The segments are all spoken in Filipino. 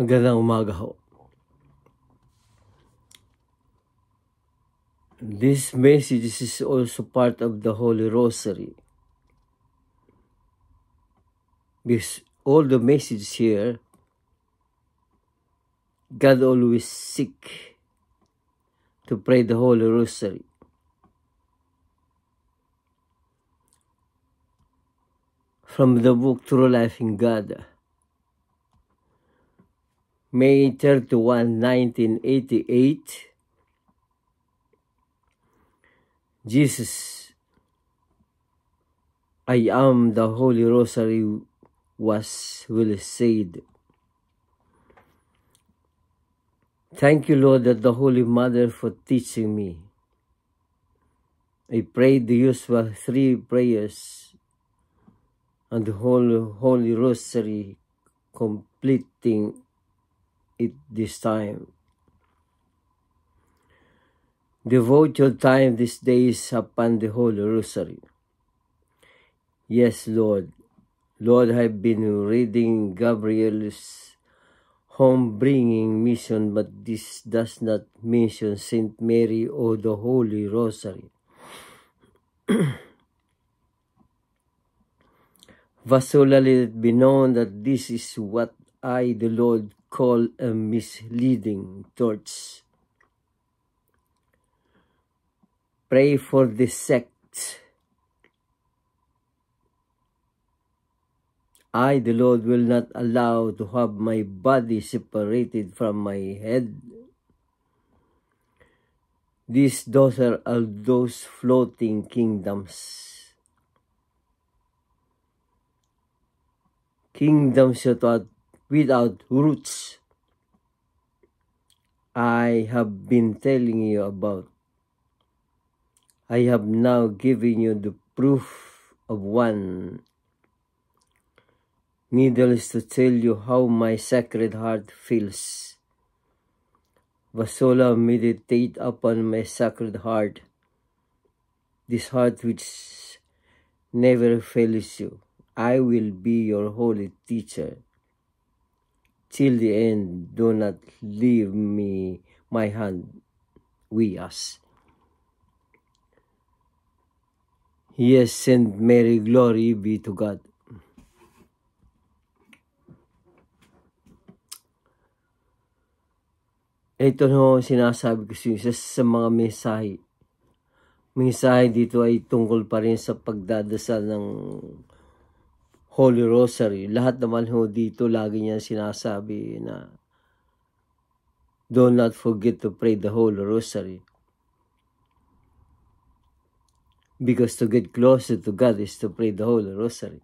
Magandang umaga ho. This message is also part of the Holy Rosary. Because all the messages here, God always seek to pray the Holy Rosary. From the book True Life in God, May 31, 1988, Jesus, I am the Holy Rosary was well said. Thank you, Lord, that the Holy Mother for teaching me. I prayed the usual 3 prayers and the Holy Rosary, completing it this time. Devote your time these days upon the Holy Rosary. Yes, Lord. Lord, I've been reading Gabriel's home-bringing mission, but this does not mention Saint Mary or the Holy Rosary. So let it be known that this is what I, the Lord, call a misleading torch. Pray for the sect. I, the Lord, will not allow to have my body separated from my head. These daughter are those floating kingdoms. Kingdoms without roots. I have been telling you about. I have now given you the proof of one. Needless to tell you how my Sacred Heart feels. Vasola, meditate upon my Sacred Heart, this heart which never fails you. I will be your holy teacher. Till the end, do not leave me my hand with us. Yes, Saint Mary, glory be to God. Ito no, sinasabi ko sa mga mensahe. Mensahe dito ay tungkol pa rin sa pagdadasal ng Holy Rosary. Lahat naman ho dito, lagi niya sinasabi na do not forget to pray the Holy Rosary. Because to get closer to God is to pray the Holy Rosary.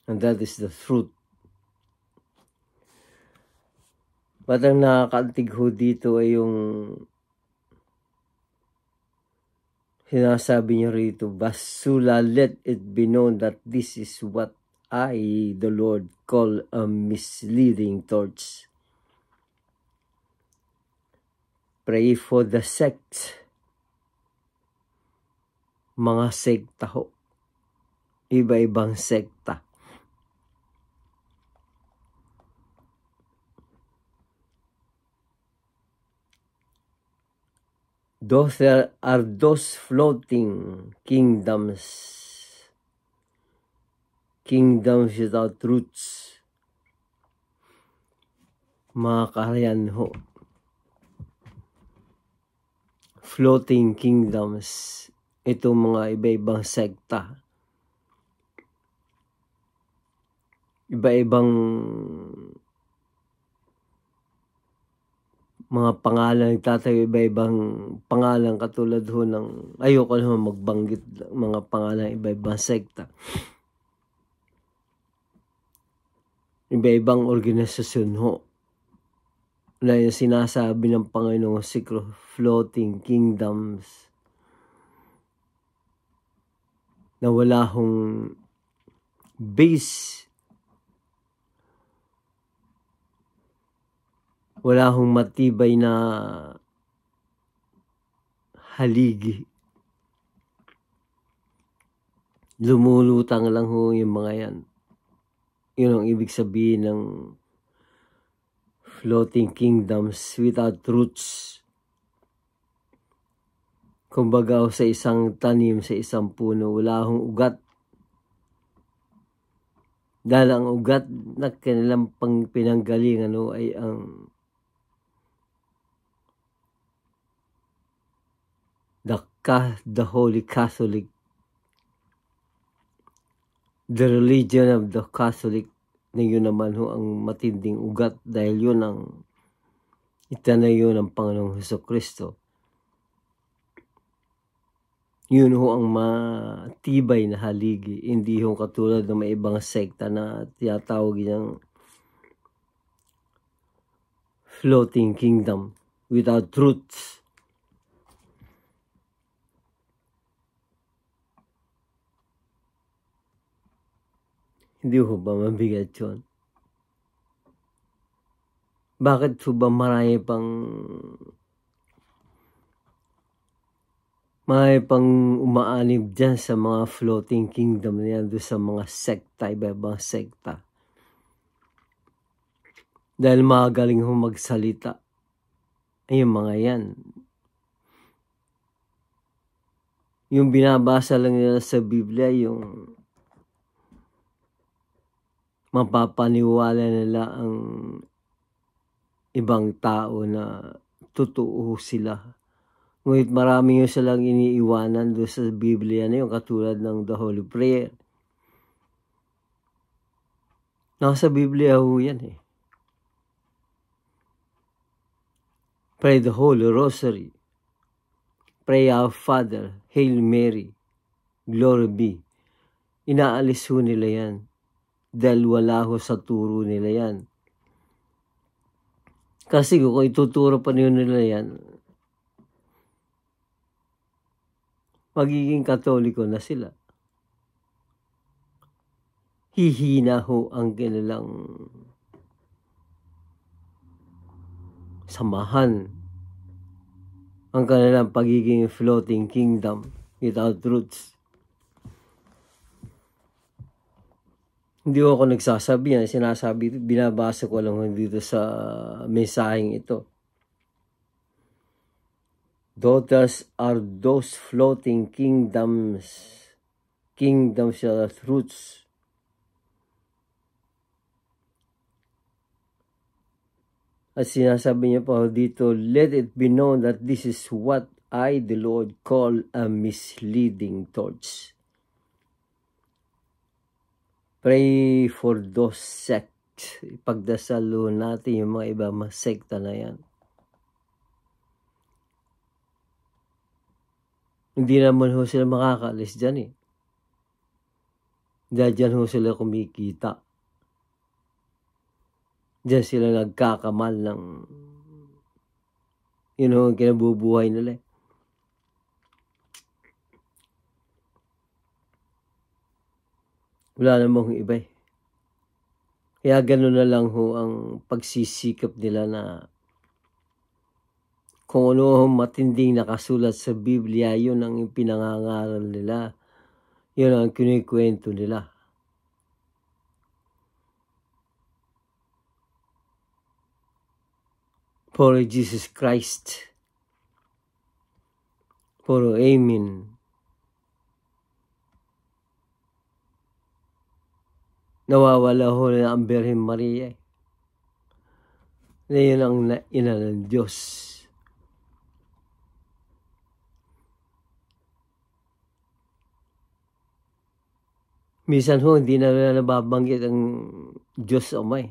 And that is the truth. But ang nakakaantig ho dito ay yung sinasabi niyo rito, Basula, let it be known that this is what I, the Lord, call a misleading torch. Pray for the sect. Mga sekta ho. Iba-ibang sekta. Those are those floating kingdoms. Kingdoms without roots. Mga kaharian ho. Floating kingdoms. Itong mga iba-ibang sekta. Iba-ibang mga pangalan, nagtatayo iba-ibang pangalan katulad ho ng, ayoko naman magbanggit mga pangalan, iba-ibang sekta. Iba-ibang organisasyon ho. Na yung sinasabi ng Panginoong Sikro, floating kingdoms. Na wala hong base. Wala hong matibay na haligi. Lumulutang lang ho yung mga yan. Yun ang ibig sabihin ng floating kingdoms without roots. Kumbaga sa isang tanim, sa isang puno, wala akong ugat. Dahil ang ugat na kanilang pinanggalingan ay ang the Holy Catholic, the religion of the Catholic, na yun naman ang matinding ugat dahil yun ang itanayo ng Panginoong Hesukristo. Yun ang matibay na haligi, hindi katulad ng may ibang sekta na tinatawag niyang floating kingdom without roots. Hindi ba mabigat yun? Bakit ba marami pang umaanib dyan sa mga floating kingdom na yan, doon sa mga sekta, iba-ibang sekta? Dahil magaling magsalita. Ayun mga yan. Yung binabasa lang nila sa Biblia, yung mapapaniwala nila ang ibang tao na totoo sila. Ngunit marami yung silang iniiwanan doon sa Biblia na yung katulad ng The Holy Prayer. Nasa Biblia ho yan eh. Pray the Holy Rosary. Pray Our Father, Hail Mary, Glory be. Inaalis ho nila yan. Dahil wala ho sa turo nila yan. Kasi kung ituturo pa nila yan, magiging Katoliko na sila. Hihina ho ang kanilang samahan, ang kanilang pagiging floating kingdom without roots. Hindi ako nagsasabi yan, sinasabi, binabasa ko lang dito sa mensaheng ito. Daughters are those floating kingdoms without roots. At sinasabi niya pa dito, let it be known that this is what I, the Lord, call a misleading torch. Pray for those sects. Ipagdasal natin yung mga iba mga sekta na yan. Hindi naman ho sila makakaalis dyan eh. Dahil dyan ho sila kumikita. Dyan sila nagkakamal ng yun ho ang kinabubuhay nila eh. Wala namang iba eh. Kaya gano'n na lang ho ang pagsisikap nila na kung ano matinding nakasulat sa Biblia, yun ang pinangangaral nila. Yun ang kinikwento nila. For Jesus Christ. For Amen. Nawawala ho na ang Birhen Maria. Na yun ang ina ng Diyos. Minsan ho, hindi na nababanggit ang Diyos Ama eh.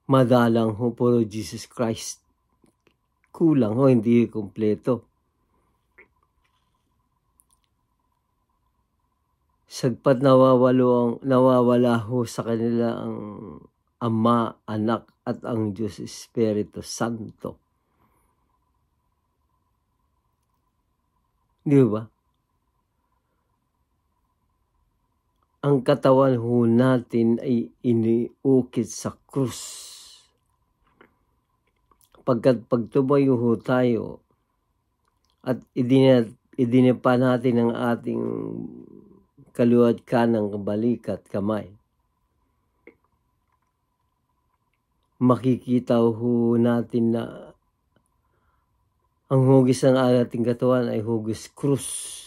Madalang ho, puro Jesus Christ. Kulang ho, hindi kompleto. Sagpat nawawala ho sa kanila ang Ama, Anak, at ang Diyos Espiritu Santo. Di ba? Ang katawan ho natin ay iniukit sa krus. Pagkat pagtumayo ho tayo at idinipa natin ang ating kaliwat kanang balikat kamay. Makikita ho natin na ang hugis ng ating katawan ay hugis krus.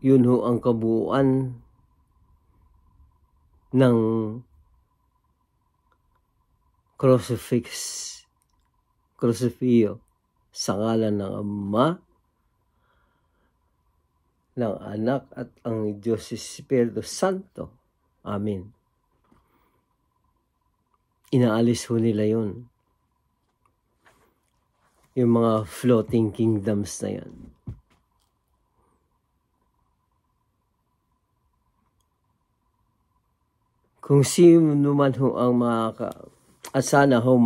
Yun ho ang kabuuan ng crucifix sa ngalan ng Ama, ng Anak at ang Diyos Espiritu Santo. Amen. Inaalis ho nila yun. Yung mga floating kingdoms na yan. Kung sino man ho ang at sana ho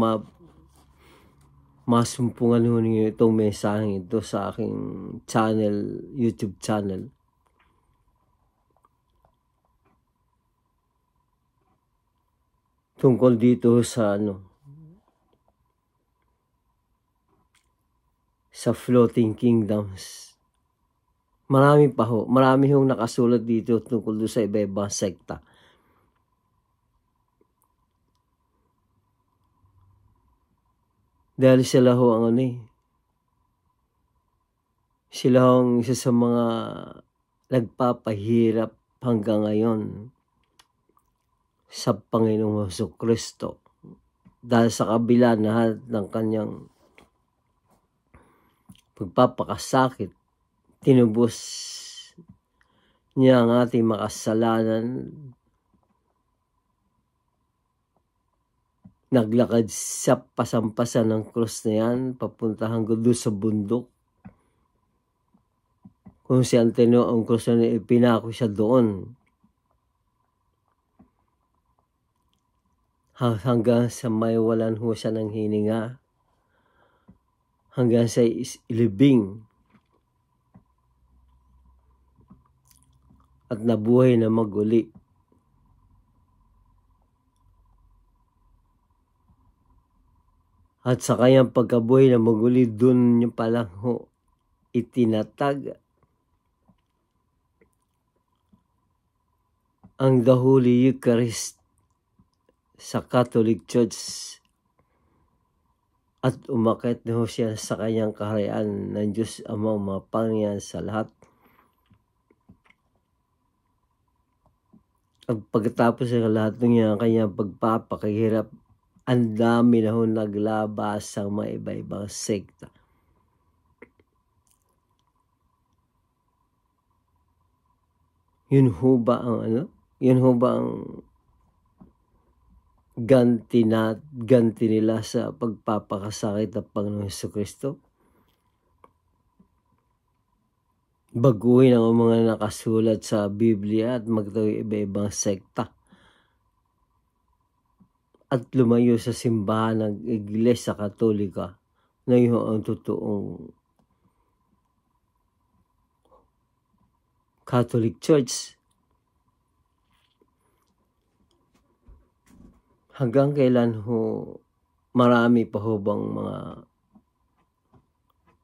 masumpungan ho ninyo itong mensaheng ito sa aking channel, YouTube channel. Tungkol dito sa sa floating kingdoms. Marami pa ho. Marami hong nakasulat dito tungkol doon sa iba-ibang sekta. Dahil sila ho ang sila ho ang isa sa mga nagpapahirap hanggang ngayon sa Panginoong Jesucristo. Dahil sa kabila na ng kanyang pagpapakasakit, tinubos niya ang ating makasalanan. Naglakad siya pasampasan ng krus na yan, papunta hanggang doon sa bundok. Kung saan ang krus na ipinako siya doon. Hanggang sa may walan ho siya ng hininga. Hanggang sa ilibing. At nabuhay na maguli. At sa kanyang pagkabuhay na maguli, dun niya palang ho itinatag ang The Holy Eucharist sa Catholic Church. At umakyat na ho siya sa kanyang kaharian ng Diyos Amang mapangyarihan sa lahat. At pagkatapos ng lahat ng kanyang pagpapakahirap, ang dami na ho naglabas sa mga iba-ibang sekta. Yun ho ba ang Yun ho ba ang ganti nila sa pagpapakasakit ng Panginoong Jesucristo? Baguhin ang mga nakasulat sa Biblia at magtawid iba-ibang sekta. At lumayo sa simbahan ng Iglesia Katolika na yun ang totoong Catholic Church. Hanggang kailan ho marami pa ho bang mga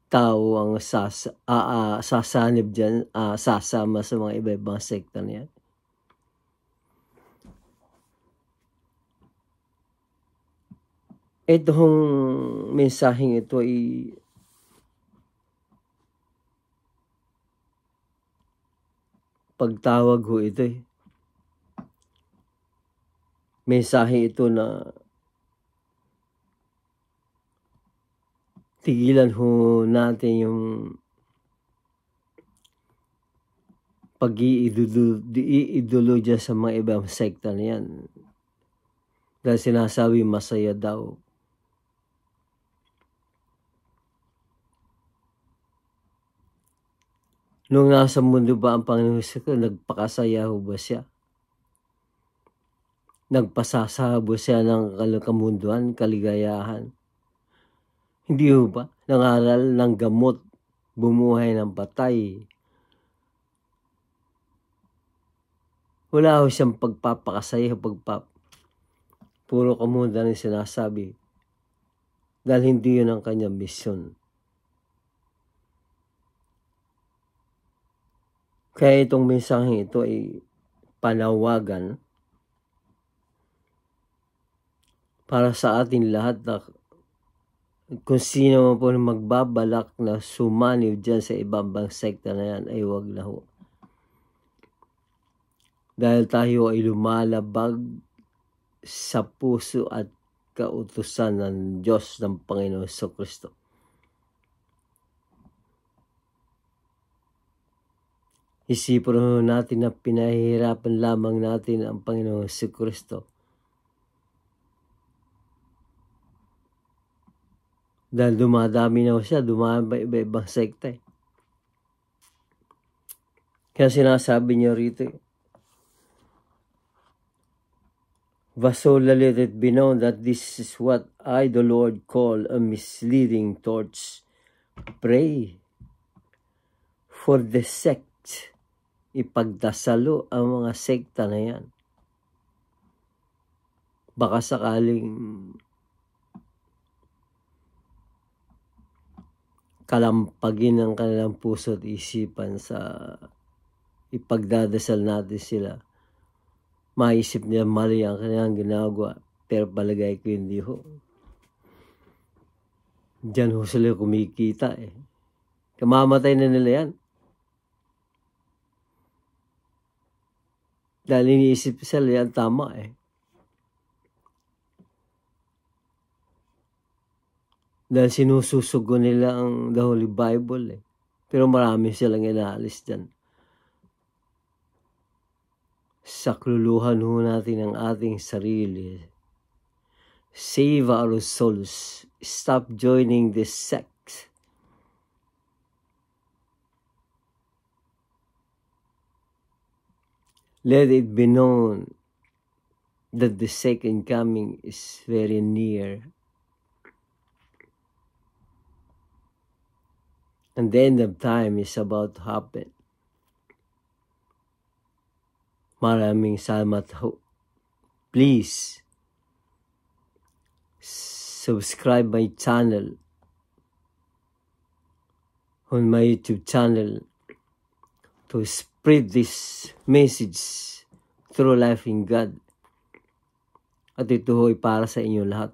tao ang sasanib dyan, sasama sa mga iba-ibang sekta niyan? Itong mensaheng ito ay pagtawag ho ito eh. Mensahe ito na tigilan ho natin yung pag-iidolo dyan sa mga ibang sekta na yan. Dahil sinasabi masaya daw. Nung nasa mundo ba ang Panginoon Hesus, nagpakasaya ho ba siya? Nagpasasabo siya ng kamunduan, kaligayahan? Hindi ho ba? Nangaral ng gamot, bumuhay ng patay. Wala ho siyang pagpapakasaya, puro kamunduan ang sinasabi. Dahil hindi yun ang kanyang misyon. Kaya itong mensaheng ito ay panawagan para sa ating lahat na kung sino man po magbabalak na sumaniw dyan sa ibang sekta na yan ay wag na ho. Dahil tayo ay lumalabag sa puso at kautusan ng Diyos ng Panginoon Jesucristo. Isipin natin na pinahihirapan lamang natin ang Panginoon Jesucristo. Dahil dumadami na siya, dumami iba-ibang sekta. Kaya sinasabi niya rito, so let it be known that this is what I, the Lord, call a misleading torch. Pray for the sect. Ipagdasalo ang mga sekta na yan. Baka sakaling kalampagin ang kanilang puso at isipan sa ipagdadasal natin sila. Maisip nila mali ang kanilang ginagawa, pero palagay ko hindi ho. Diyan ho sila kumikita eh. Kamamatay na nila yan. Dahil iniisip sila yan tama eh. Dahil sinususugo nila ang The Holy Bible eh. Pero marami silang inaalis dyan. Sakluluhan ho natin ang ating sarili. Save our souls. Stop joining this sect. Let it be known that the second coming is very near. And the end of time is about to happen. Maraming salamat ho. Please, subscribe my channel on my YouTube channel to spread this message through life in God. At ito ho'y para sa inyo lahat.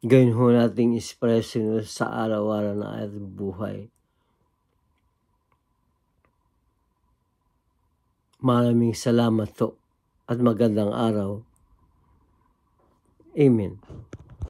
Gawin ho nating expression sa araw-araw na ating buhay. Maraming salamat to at magandang araw. Amen.